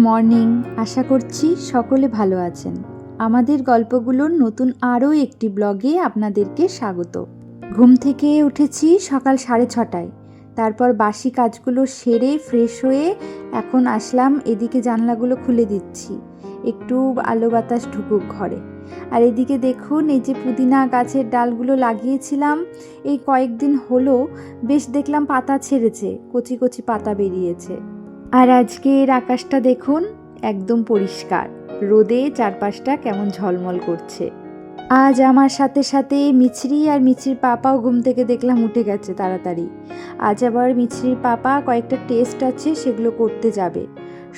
Morning. আশা করছি সকলে ভালো আছেন। আমাদের গল্পগুলোর নতুন আরও একটি ব্লগে আপনাদেরকে স্বাগত। ঘুম থেকে উঠেছি সকাল 6:30টায়। তারপর বাসি কাজগুলো সেরে ফ্রেশ হয়ে এখন আসলাম, এদিকে জানলাগুলো খুলে দিচ্ছি, একটু আলো বাতাস ঢুকুক ঘরে। আর এদিকে দেখুন, এই যে পুদিনা গাছের ডালগুলো লাগিয়েছিলাম, এই কয়েকদিন হলো বেশ দেখলাম পাতা ছেড়েছে, কচি কচি পাতা বেরিয়েছে। আর আজকের আকাশটা দেখুন, একদম পরিষ্কার, রোদে চারপাশটা কেমন ঝলমল করছে। আজ আমার সাথে সাথে মিছরি আর মিছরির পাপাও ঘুম থেকে দেখলাম উঠে গেছে তাড়াতাড়ি। আজ আবার মিছরির পাপা কয়েকটা টেস্ট আছে, সেগুলো করতে যাবে।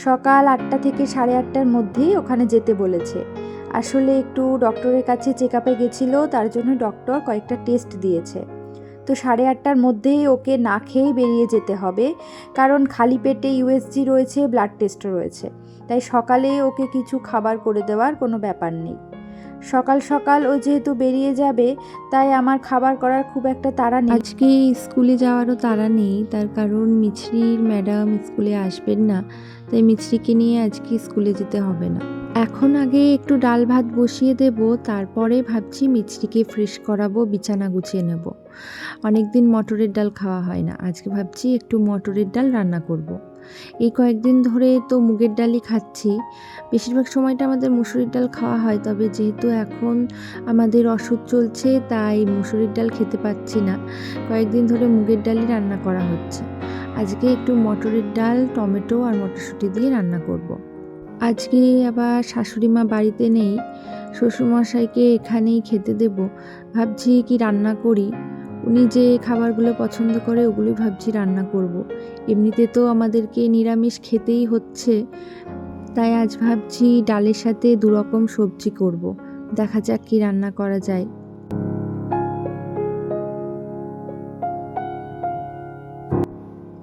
সকাল 8টা থেকে 8:30টার মধ্যেই ওখানে যেতে বলেছে। আসলে একটু ডক্টরের কাছে চেক আপে গেছিলো, তার জন্য ডক্টর কয়েকটা টেস্ট দিয়েছে। তো 8:30টার মধ্যেই ওকে না খেয়েই বেরিয়ে যেতে হবে, কারণ খালি পেটে ইউএসজি রয়েছে, ব্লাড টেস্টও রয়েছে। তাই সকালে ওকে কিছু খাবার করে দেওয়ার কোনো ব্যাপার নেই। সকাল সকাল ও যেহেতু বেরিয়ে যাবে, তাই আমার খাবার করার খুব একটা তাড়া নেই। আজকে স্কুলে যাওয়ারও তাড়া নেই, তার কারণ মিছরির ম্যাডাম স্কুলে আসবেন না, তাই মিছরিকে নিয়ে আজকে স্কুলে যেতে হবে না। এখন আগে একটু ডাল ভাত বসিয়ে দেব, তারপরে ভাবছি মিছরিকে ফ্রেশ করাবো, বিছানা গুছিয়ে নেব। অনেকদিন মটরের ডাল খাওয়া হয় না, আজকে ভাবছি একটু মটরের ডাল রান্না করব। এই কয়েকদিন ধরে তো মুগের ডালই খাচ্ছি, বেশিরভাগ সময়টা আমাদের মুসুরির ডাল খাওয়া হয়, তবে যেহেতু এখন আমাদের ওষুধ চলছে তাই মুসুরির ডাল খেতে পাচ্ছি না, কয়েকদিন ধরে মুগের ডালই রান্না করা হচ্ছে। আজকে একটু মটরের ডাল, টমেটো আর মটরশুঁটি দিয়ে রান্না করব। আজকে আবার শাশুড়ি মা বাড়িতে নেই, শ্বশুরমশাইকে এখানেই খেতে দেব। ভাবছি কি রান্না করি, উনি যে খাবারগুলো পছন্দ করে ওগুলোই ভাবছি রান্না করব। এমনিতে তো আমাদেরকে নিরামিষ খেতেই হচ্ছে, তাই আজ ভাবছি ডালের সাথে 2 রকম সবজি করব। দেখা যাক কি রান্না করা যায়।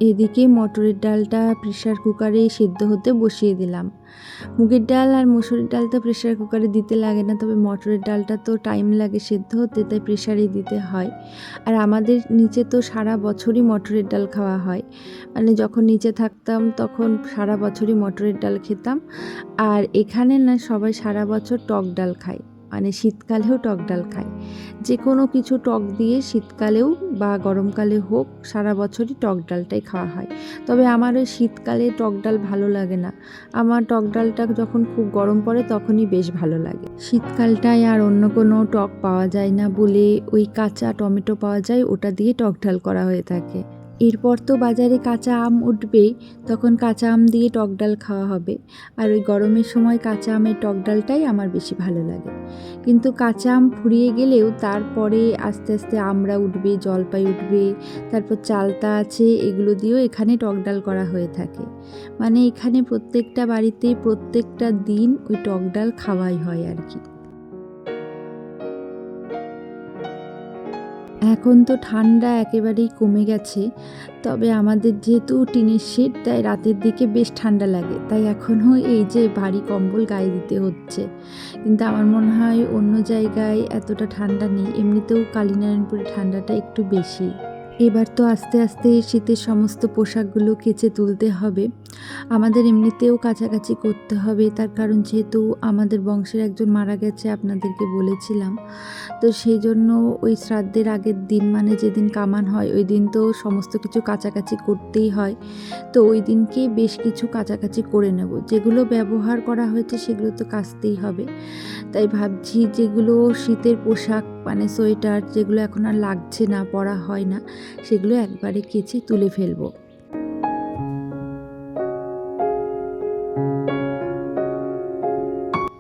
এদিকে মটরের ডালটা প্রেসার কুকারে সেদ্ধ হতে বসিয়ে দিলাম। মুগের ডাল আর মসুরির ডাল তো প্রেসার কুকারে দিতে লাগে না, তবে মটরের ডালটা তো টাইম লাগে সেদ্ধ হতে, তাই প্রেসারেই দিতে হয়। আর আমাদের নিচে তো সারা বছরই মটরের ডাল খাওয়া হয়, মানে যখন নিচে থাকতাম তখন সারা বছরই মটরের ডাল খেতাম। আর এখানে না সবাই সারা বছর টক ডাল খায়, মানে শীতকালেও টক ডাল খায়। যে কোনো কিছু টক দিয়ে শীতকালেও বা গরমকালে হোক, সারা বছরই টক ডালটাই খাওয়া হয়। তবে আমার ওই শীতকালে টক ডাল ভালো লাগে না, আমার টক ডালটা যখন খুব গরম পড়ে তখনই বেশ ভালো লাগে। শীতকালটায় আর অন্য কোনো টক পাওয়া যায় না বলে ওই কাঁচা টমেটো পাওয়া যায়, ওটা দিয়ে টক ডাল করা হয়ে থাকে। এরপর তো বাজারে কাঁচা আম উঠবেই, তখন কাঁচা আম দিয়ে টক ডাল খাওয়া হবে। আর ওই গরমের সময় কাঁচা আমের টক ডালটাই আমার বেশি ভালো লাগে। কিন্তু কাঁচা আম ফুরিয়ে গেলেও তারপরে আস্তে আস্তে আমড়া উঠবে, জলপাই উঠবে, তারপর চালতা আছে, এগুলো দিয়েও এখানে টক ডাল করা হয়ে থাকে। মানে এখানে প্রত্যেকটা বাড়িতে প্রত্যেকটা দিন ওই টক ডাল খাওয়াই হয় আর কি। এখন তো ঠান্ডা একেবারেই কমে গেছে, তবে আমাদের যেহেতু টিনের শেড, তাই রাতের দিকে বেশ ঠান্ডা লাগে, তাই এখনও এই যে ভারী কম্বল গায়ে দিতে হচ্ছে। কিন্তু আমার মনে হয় অন্য জায়গায় এতটা ঠান্ডা নেই, এমনিতেও কালীনারায়ণপুরে ঠান্ডাটা একটু বেশি। এবার তো আস্তে আস্তে শীতের সমস্ত পোশাকগুলো কেচে তুলতে হবে, আমাদের এমনিতেও কাছাকাছি করতে হবে, তার কারণ যেহেতু আমাদের বংশের একজন মারা গেছে, আপনাদেরকে বলেছিলাম। তো সেই জন্য ওই শ্রাদ্ধের আগের দিন, মানে যেদিন কামান হয় ওই দিন তো সমস্ত কিছু কাছাকাছি করতেই হয়। তো ওই দিনকে বেশ কিছু কাছাকাছি করে নেব, যেগুলো ব্যবহার করা হয়েছে সেগুলো তো কাচতেই হবে। তাই ভাবছি যেগুলো শীতের পোশাক, মানে সোয়েটার, যেগুলো এখন আর লাগছে না, পরা হয় না, সেগুলো একবারে কেচে তুলে ফেলবো।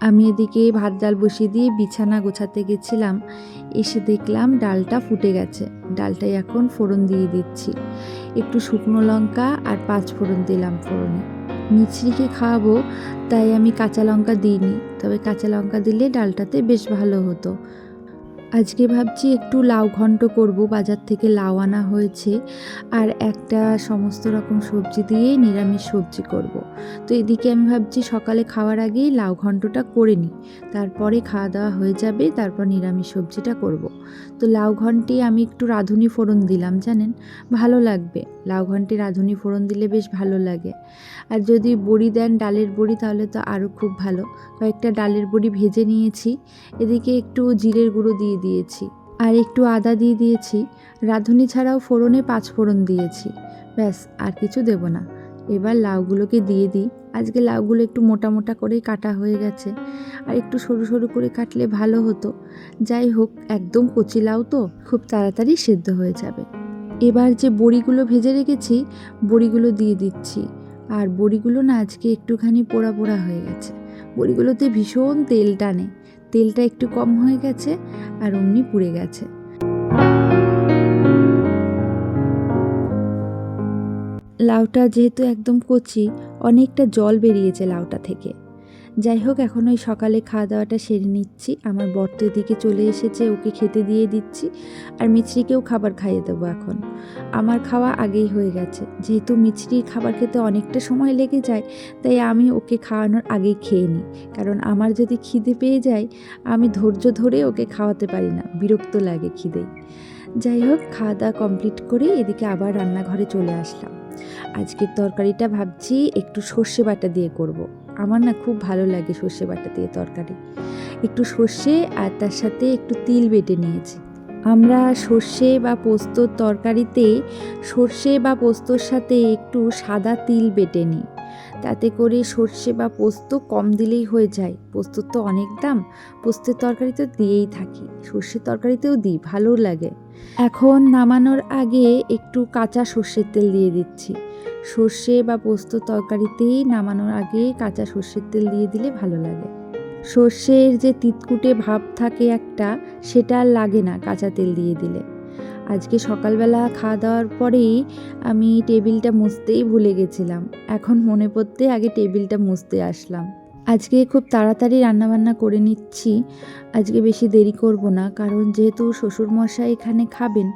আমি এদিকে ভাত ডাল বসিয়ে দিয়ে বিছানা গোছাতে গেছিলাম, এসে দেখলাম ডালটা ফুটে গেছে। ডালটাই এখন ফোড়ন দিয়ে দিচ্ছি, একটু শুকনো লঙ্কা আর 5 ফোড়ন দিলাম ফোড়নে। মিছরিকে খাওয়াবো তাই আমি কাঁচা লঙ্কা দিইনি, তবে কাঁচা লঙ্কা দিলে ডালটাতে বেশ ভালো হতো। আজকে ভাবছি একটু লাউ ঘন্ট করব, বাজার থেকে লাউ আনা হয়েছে, আর একটা সমস্ত রকম সবজি দিয়ে নিরামিষ সবজি করব। তো এদিকে আমি ভাবছি সকালে খাওয়ার আগেই লাউ ঘন্টটা করে নিই, তারপরে খাওয়া দাওয়া হয়ে যাবে, তারপর নিরামিষ সবজিটা করব। তো লাউ ঘন্টে আমি একটু রাঁধুনি ফোড়ন দিলাম, জানেন ভালো লাগবে, লাউ ঘন্টে রাঁধুনি ফোড়ন দিলে বেশ ভালো লাগে। আর যদি বড়ি দেন, ডালের বড়ি, তাহলে তো আরও খুব ভালো। কয়েকটা ডালের বড়ি ভেজে নিয়েছি, এদিকে একটু জিরের গুঁড়ো দিয়ে দিয়েছি, আর একটু আদা দিয়ে দিয়েছি। রাঁধুনি ছাড়াও ফোড়নে 5 ফোড়ন দিয়েছি, ব্যাস আর কিছু দেব না। এবার লাউগুলোকে দিয়ে দিই। আজকে লাউগুলো একটু মোটা মোটা করেই কাটা হয়ে গেছে, আর একটু সরু সরু করে কাটলে ভালো হতো। যাই হোক, একদম কচি লাউ তো খুব তাড়াতাড়ি সেদ্ধ হয়ে যাবে। এবার যে বড়িগুলো ভেজে রেখেছি, বড়িগুলো দিয়ে দিচ্ছি। আর বড়িগুলো না আজকে একটুখানি পোড়া পোড়া হয়ে গেছে, বড়িগুলোতে ভীষণ তেল টানে, তেলটা একটু কম হয়ে গেছে আর অমনি পুড়ে গেছে। লাউটা যেহেতু একদম কচি, অনেকটা জল বেরিয়েছে লাউটা থেকে। যাই হোক, এখন ওই সকালে খাওয়া দাওয়াটা সেরে নিচ্ছি। আমার বর তো এদিকে চলে এসেছে, ওকে খেতে দিয়ে দিচ্ছি, আর মিছরিকেও খাবার খাইয়ে দেবো। এখন আমার খাওয়া আগেই হয়ে গেছে, যেহেতু মিছরির খাবার খেতে অনেকটা সময় লেগে যায়, তাই আমি ওকে খাওয়ানোর আগেই খেয়ে নিই। কারণ আমার যদি খিদে পেয়ে যায়, আমি ধৈর্য ধরে ওকে খাওয়াতে পারি না, বিরক্ত লাগে খিদেই। যাই হোক, খাওয়া দাওয়া কমপ্লিট করে এদিকে আবার রান্নাঘরে চলে আসলাম। আজকের তরকারিটা ভাবছি একটু সর্ষে বাটা দিয়ে করব। আমার না খুব ভালো লাগে সর্ষে বাটা দিয়ে তরকারি। একটু সর্ষে আর তার সাথে একটু তিল বেটে নিয়েছি। আমরা সর্ষে বা পোস্তর তরকারিতে সর্ষে বা পোস্তর সাথে একটু সাদা তিল বেটে নিই, তাতে করে সর্ষে বা পোস্ত কম দিলেই হয়ে যায়। পোস্তর তো অনেক দাম, পোস্তের তরকারি তো দিয়েই থাকি, সর্ষের তরকারিতেও দিই, ভালো লাগে। এখন নামানোর আগে একটু কাঁচা সর্ষের তেল দিয়ে দিচ্ছি। সর্ষে বা পোস্ত তরকারিতেই নামানোর আগে কাঁচা সর্ষের তেল দিয়ে দিলে ভালো লাগে। সর্ষের যে তিতকুটে ভাব থাকে একটা, সেটা আর লাগে না কাঁচা তেল দিয়ে দিলে। আজকে সকালবেলা খাওয়া দাওয়ার পরেই আমি টেবিলটা মুছতেই ভুলে গেছিলাম, এখন মনে পড়তে আগে টেবিলটা মুছতে আসলাম। আজকে খুব তাড়াতাড়ি রান্নাবান্না করে নিচ্ছি, আজকে বেশি দেরি করব না, কারণ যেহেতু শ্বশুরমশাই এখানে খাবেন,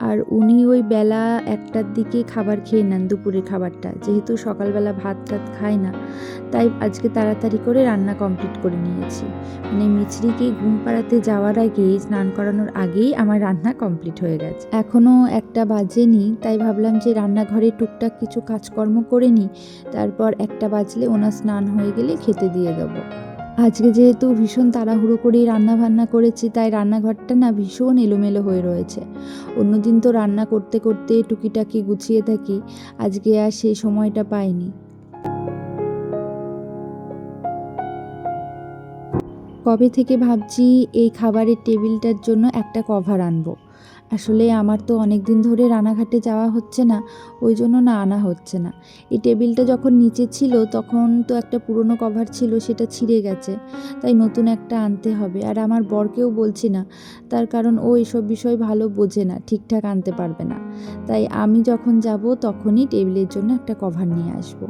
আর উনি ওই বেলা 1টার দিকে খাবার খেয়ে নেন, দুপুরের খাবারটা, যেহেতু সকালবেলা ভাত টাত খায় না, তাই আজকে তাড়াতাড়ি করে রান্না কমপ্লিট করে নিয়েছি। মানে মিছরিকে ঘুম পাড়াতে যাওয়ার আগে, স্নান করানোর আগেই আমার রান্না কমপ্লিট হয়ে গেছে। এখনও 1টা বাজেনি, তাই ভাবলাম যে রান্নাঘরে টুকটাক কিছু কাজকর্ম করে নিই, তারপর 1টা বাজলে ওনার স্নান হয়ে গেলে খেতে দিয়ে দেবো। আজকে যেহেতু ভীষণ তাড়াহুড়ো করেই রান্নাবান্না করেছি, তাই রান্নাঘরটা না ভীষণ এলোমেলো হয়ে রয়েছে। অন্যদিন তো রান্না করতে করতে টুকিটাকি গুছিয়ে থাকি, আজকে আর সেই সময়টা পাইনি। কবে থেকে ভাবছি এই খাবারের টেবিলটার জন্য একটা কভার আনবো। আসলে আমার তো অনেক দিন ধরে রানাঘাটে যাওয়া হচ্ছে না, ওই জন্য না আনা হচ্ছে না। এই টেবিলটা যখন নিচে ছিল তখন তো একটা পুরনো কভার ছিল, সেটা ছিঁড়ে গেছে, তাই নতুন একটা আনতে হবে। আর আমার বরকেও বলছি না, তার কারণ ও এসব বিষয় ভালো বোঝে না, ঠিকঠাক আনতে পারবে না। তাই আমি যখন যাব তখনই টেবিলের জন্য একটা কভার নিয়ে আসব।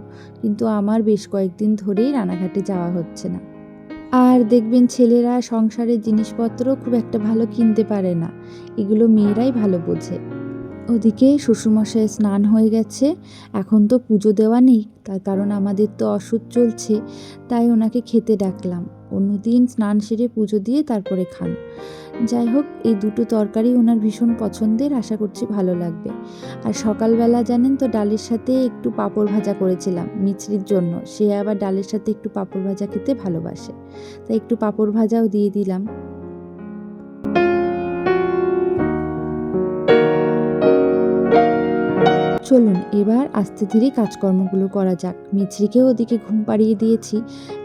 কিন্তু আমার বেশ কয়েকদিন ধরেই রানাঘাটে যাওয়া হচ্ছে না। আর দেখবেন ছেলেরা সংসারের জিনিসপত্র খুব একটা ভালো কিনতে পারে না, এগুলো মেয়েরাই ভালো বোঝে। ওদিকে শ্বশুরমশাই স্নান হয়ে গেছে, এখন তো পুজো দেওয়া নেই, তার কারণ আমাদের তো অসুখ চলছে, তাই ওনাকে খেতে ডাকলাম। অন্যদিন স্নান সেরে পুজো দিয়ে তারপরে খান। যাই হোক, এই দুটো তরকারি ওনার ভীষণ পছন্দের, আশা করছি ভালো লাগবে। আর সকালবেলা জানেন তো ডালের সাথে একটু পাঁপড় ভাজা করেছিলাম মিছরির জন্য, সে আবার ডালের সাথে একটু পাঁপড় ভাজা খেতে ভালোবাসে, তাই একটু পাঁপড় ভাজাও দিয়ে দিলাম। চলুন এবার আস্তে ধীরে কাজকর্মগুলো করা যাক। মিছরিকেও ওদিকে ঘুম পাড়িয়ে দিয়েছি,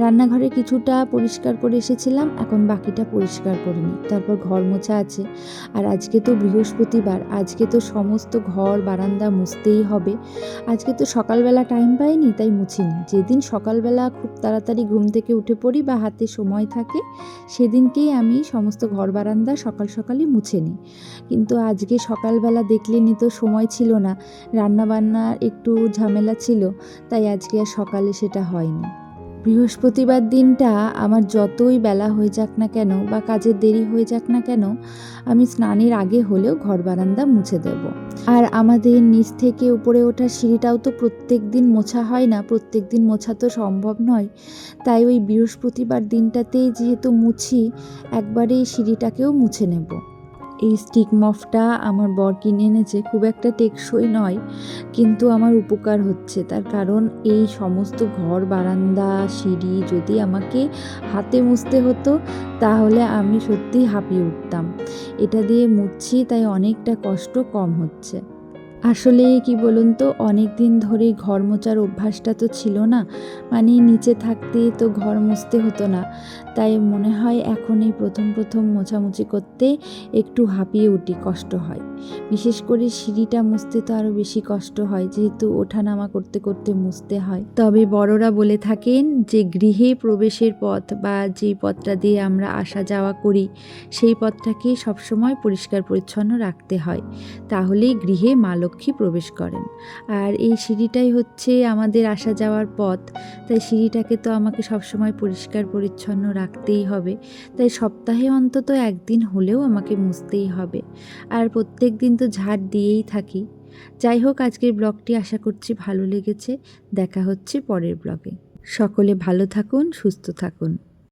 রান্নাঘরে কিছুটা পরিষ্কার করে এসেছিলাম, এখন বাকিটা পরিষ্কার করে নিই, তারপর ঘর মোছা আছে। আর আজকে তো বৃহস্পতিবার, আজকে তো সমস্ত ঘর বারান্দা মুছতেই হবে। আজকে তো সকালবেলা টাইম পাইনি, তাই মুছিনি। যেদিন সকালবেলা খুব তাড়াতাড়ি ঘুম থেকে উঠে পড়ি বা হাতে সময় থাকে, সেদিনকেই আমি সমস্ত ঘর বারান্দা সকাল সকালই মুছে নিই। কিন্তু আজকে সকালবেলা দেখলেনি তো, সময় ছিল না, রান্নাবান্নার একটু ঝামেলা ছিল, তাই আজকে আর সকালে সেটা হয়নি। বৃহস্পতিবার দিনটা আমার যতই বেলা হয়ে যাক না কেন বা কাজের দেরি হয়ে যাক না কেন, আমি স্নানের আগে হলেও ঘর বারান্দা মুছে দেব। আর আমাদের নিচ থেকে উপরে ওঠার সিঁড়িটাও তো প্রত্যেক দিন মোছা হয় না, প্রত্যেক দিন মোছা তো সম্ভব নয়। তাই ওই বৃহস্পতিবার দিনটাতেই যেহেতু মুছি, একবারে এই সিঁড়িটাকেও মুছে নেব। এই স্টিক মফটা আমার বর কিনে এনেছে, খুব একটা টেকসই নয়, কিন্তু আমার উপকার হচ্ছে। তার কারণ এই সমস্ত ঘর বারান্দা সিঁড়ি যদি আমাকে হাতে মুছতে হতো তাহলে আমি সত্যিই হাঁপিয়ে উঠতাম। এটা দিয়ে মুছছি তাই অনেকটা কষ্ট কম হচ্ছে। আসলে কি বলুন তো, অনেক দিন ধরে ঘর মোছার অভ্যাসটা তো ছিল না, মানে নিচে থাকতে তো ঘর মুছতে হতো না। তাই মনে হয় এখন এই প্রথম প্রথম মোছামুছি করতে একটু হাঁপিয়ে উঠি, কষ্ট হয়। বিশেষ করে সিঁড়িটা মুছতে তো আরও বেশি কষ্ট হয়, যেহেতু ওঠানামা করতে করতে মুছতে হয়। তবে বড়রা বলে থাকেন যে গৃহে প্রবেশের পথ বা যেই পথটা দিয়ে আমরা আসা যাওয়া করি সেই পথটাকে সবসময় পরিষ্কার পরিচ্ছন্ন রাখতে হয়, তাহলেই গৃহে মা লক্ষ্মী প্রবেশ করেন। আর এই সিঁড়িটাই হচ্ছে আমাদের আসা যাওয়ার পথ, তাই সিঁড়িটাকে তো আমাকে সবসময় পরিষ্কার পরিচ্ছন্ন রাখতেই হবে। তাই সপ্তাহে অন্তত একদিন হলেও আমাকে মুছতেই হবে, আর প্রত্যেক দিন তো ঝাড় দিয়েই থাকি। যাই হোক, আজকের ব্লগটি আশা করছি ভালো লেগেছে। দেখা হচ্ছে পরের ব্লগে। সকলে ভালো থাকুন, সুস্থ থাকুন।